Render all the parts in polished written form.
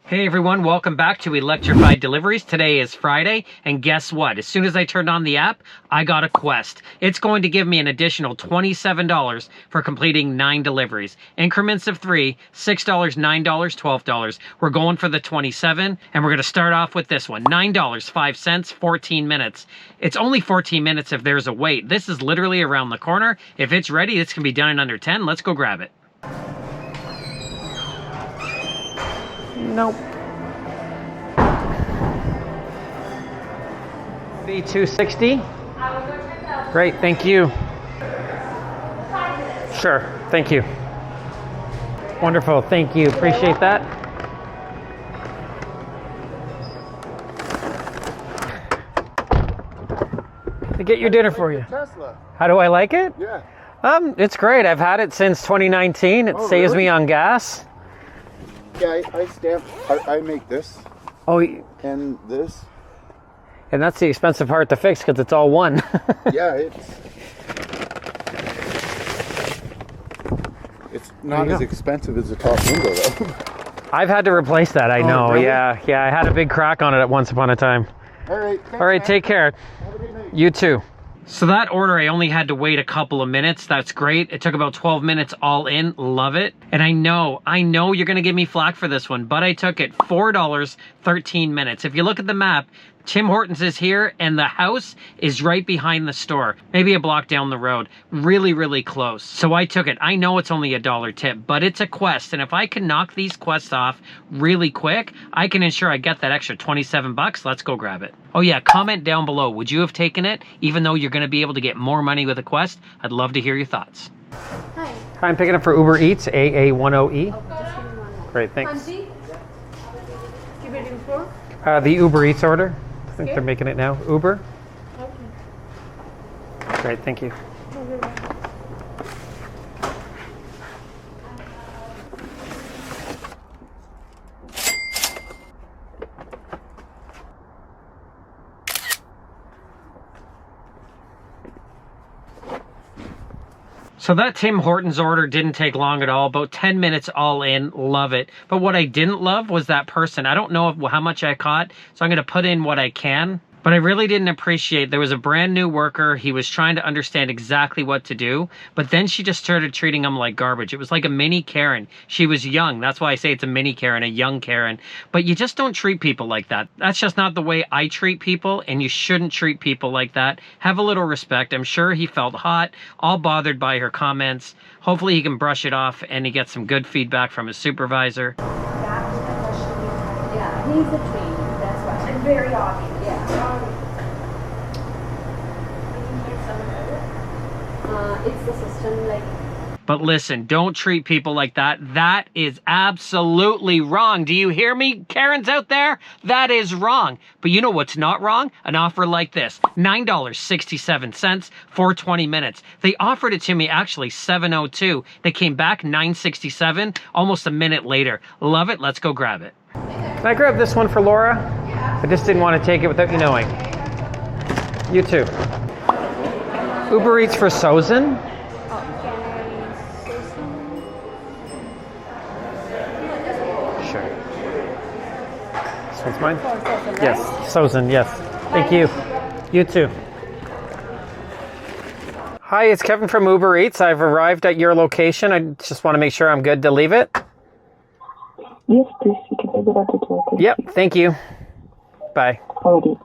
Hey everyone, welcome back to Electrified Deliveries. Today is Friday, and guess what? As soon as I turned on the app, I got a quest. It's going to give me an additional $27 for completing 9 deliveries. Increments of 3, $6, $9, $12. We're going for the 27, and we're going to start off with this one. $9, 5 cents, 14 minutes. It's only 14 minutes if there's a wait. This is literally around the corner. If it's ready, this can be done in under 10. Let's go grab it. Nope. B260. Great, thank you. Sure, thank you. Wonderful, thank you. Appreciate that. To get your dinner for you. Tesla. How do I like it? Yeah. It's great. I've had it since 2019. It saves me on gas. Yeah, I stamp. I make this. Oh, and this. And that's the expensive part to fix because it's all one. Yeah, it's not as expensive as the top window though. I've had to replace that. I know. Really? Yeah. I had a big crack on it at once upon a time. All right. Thanks, All right. man. Take care. Have a good night. You too. So that order, I only had to wait a couple of minutes. That's great. It took about 12 minutes all in. Love it. And I know you're going to give me flack for this one, but I took it. $4, 13 minutes. If you look at the map, Tim Hortons is here and the house is right behind the store. Maybe a block down the road. Really, really close. So I took it. I know it's only a $1 tip, but it's a quest. And if I can knock these quests off really quick, I can ensure I get that extra 27 bucks. Let's go grab it. Oh yeah, comment down below. Would you have taken it even though you're going to be able to get more money with a quest? I'd love to hear your thoughts. Hi. I'm picking up for Uber Eats, AA10E. Oh, just give me one more. Great, thanks. Hanji? Keep it in for? The Uber Eats order. I think they're making it now. Uber. Okay. Great, thank you. So that Tim Hortons order didn't take long at all, about 10 minutes all in, love it. But what I didn't love was that person. I don't know how much I caught, so I'm gonna put in what I can. But I really didn't appreciate, there was a brand new worker, he was trying to understand exactly what to do, but then she just started treating him like garbage. It was like a mini Karen. She was young, that's why I say it's a mini Karen, a young Karen. But you just don't treat people like that. That's just not the way I treat people, and you shouldn't treat people like that. Have a little respect. I'm sure he felt hot, all bothered by her comments. Hopefully he can brush it off and he gets some good feedback from his supervisor. Yeah, he's a trainer, that's why. And very obvious. Yeah. It's the system, like. But listen, don't treat people like that. That is absolutely wrong. Do you hear me, Karens out there? That is wrong. But you know what's not wrong? An offer like this. $9.67 for 20 minutes. They offered it to me actually $7.02. They came back $9.67 almost a minute later. Love it. Let's go grab it. Can I grab this one for Laura? I just didn't want to take it without you knowing. You too. Uber Eats for Sozin. Sure. This one's mine? Yes, Sozin, yes. Thank you. You too. Hi, it's Kevin from Uber Eats. I've arrived at your location. I just want to make sure I'm good to leave it. Yes, please. You can leave it at the door. Yep, thank you. Bye. Alrighty.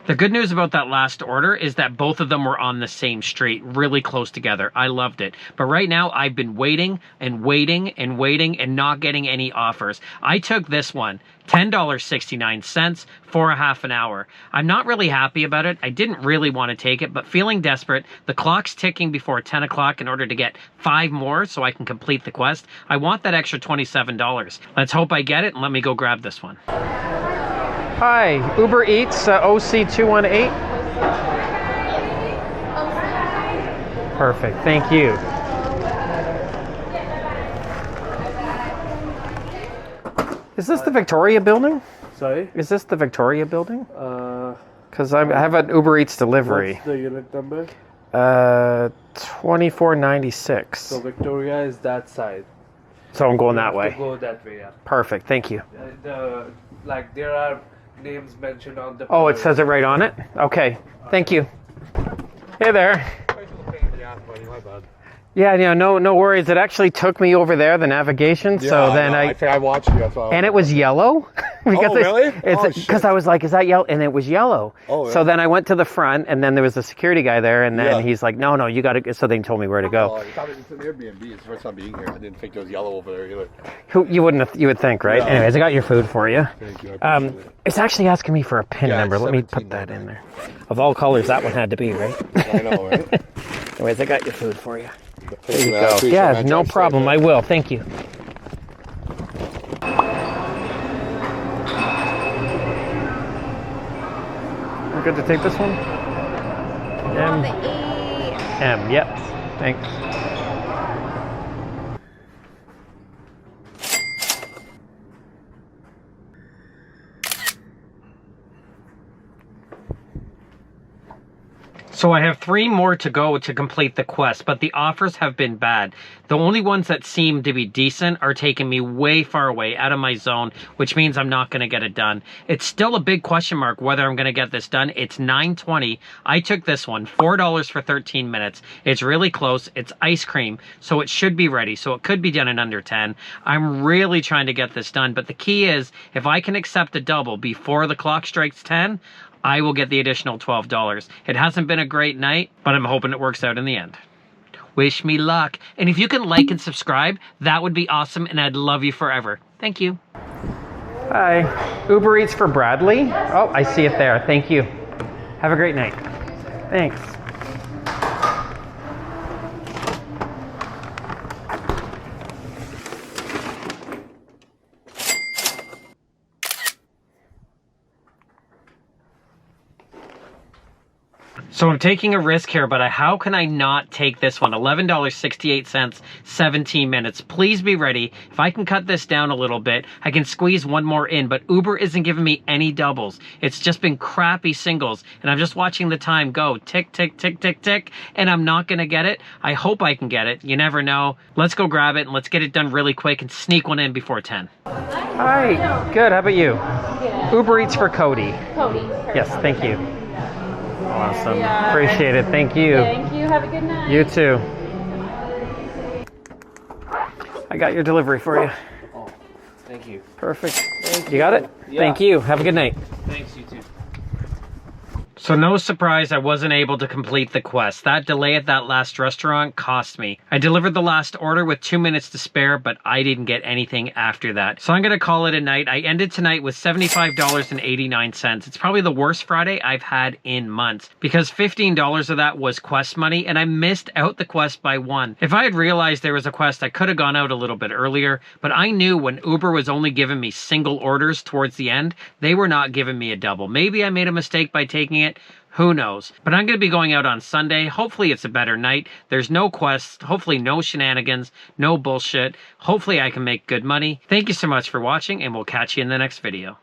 The good news about that last order is that both of them were on the same street, really close together. I loved it. But right now, I've been waiting and waiting and waiting and not getting any offers. I took this one, $10.69 for a half an hour. I'm not really happy about it. I didn't really want to take it, but feeling desperate, the clock's ticking before 10 o'clock in order to get 5 more so I can complete the quest. I want that extra $27. Let's hope I get it and let me go grab this one. Hi, Uber Eats, OC218. Perfect, thank you. Is this the Victoria building? Sorry? Is this the Victoria building? Because I have an Uber Eats delivery. What's the unit number? 2496. So Victoria is that side. So I'm going You that have to way. go that way, yeah. Perfect, thank you. Like there are names mentioned on the. Oh, it says it right on it? Okay, thank you. Hey there. Yeah, no worries. It actually took me over there, the navigation. So then I think I watched you. That's why. and it was yellow. Because really? Because I was like, is that yellow? And it was yellow. Oh, yeah. So then I went to the front, and then there was a security guy there, and then Yeah. he's like, no, you got to. So they told me where to go. Oh, I thought it's an Airbnb. It's the first time being here. I didn't think it was yellow over there either. You would think, right? Yeah. Anyways, I got your food for you. Thank you. I appreciate it. It's actually asking me for a PIN Yeah, number. it's Let me put 17 that number. in there. Of all colors, that one had to be, right? I know, right? Anyways, I got your food for you. There You go. Yeah, no problem. I will. Thank you. We're good to take this one? On M. the A. M. Yep. Thanks. So I have 3 more to go to complete the quest, but the offers have been bad. The only ones that seem to be decent are taking me way far away out of my zone, which means I'm not going to get it done. It's still a big question mark whether I'm going to get this done. It's $9.20. I took this one, $4 for 13 minutes. It's really close. It's ice cream, so it should be ready. So it could be done in under 10. I'm really trying to get this done, but the key is if I can accept a double before the clock strikes 10, I will get the additional $12. It hasn't been a great night, but I'm hoping it works out in the end. Wish me luck. And if you can like and subscribe, that would be awesome, and I'd love you forever. Thank you. Hi. Uber Eats for Bradley. Oh, I see it there. Thank you. Have a great night. Thanks. So I'm taking a risk here, but how can I not take this one? $11.68, 17 minutes. Please be ready. If I can cut this down a little bit, I can squeeze one more in, but Uber isn't giving me any doubles. It's just been crappy singles, and I'm just watching the time go. Tick, tick, tick, tick, tick, and I'm not going to get it. I hope I can get it. You never know. Let's go grab it, and let's get it done really quick and sneak one in before 10. Hi. Good. How about you? Yeah. Uber Eats for Cody. Cody. Yes, thank you. Awesome. Appreciate it. Thank you. Thank you. Have a good night. You too. I got your delivery for you. Oh, thank you. Perfect. Thank You got it? Yeah. Thank you. Have a good night. Thanks, you too. So no surprise I wasn't able to complete the quest. That delay at that last restaurant cost me. I delivered the last order with 2 minutes to spare, but I didn't get anything after that. So I'm going to call it a night. I ended tonight with $75.89. It's probably the worst Friday I've had in months because $15 of that was quest money and I missed out the quest by 1. If I had realized there was a quest, I could have gone out a little bit earlier, but I knew when Uber was only giving me single orders towards the end, they were not giving me a double. Maybe I made a mistake by taking it. Who knows? But I'm going to be going out on Sunday. Hopefully it's a better night. There's no quests. Hopefully no shenanigans. No bullshit. Hopefully I can make good money. Thank you so much for watching, and we'll catch you in the next video.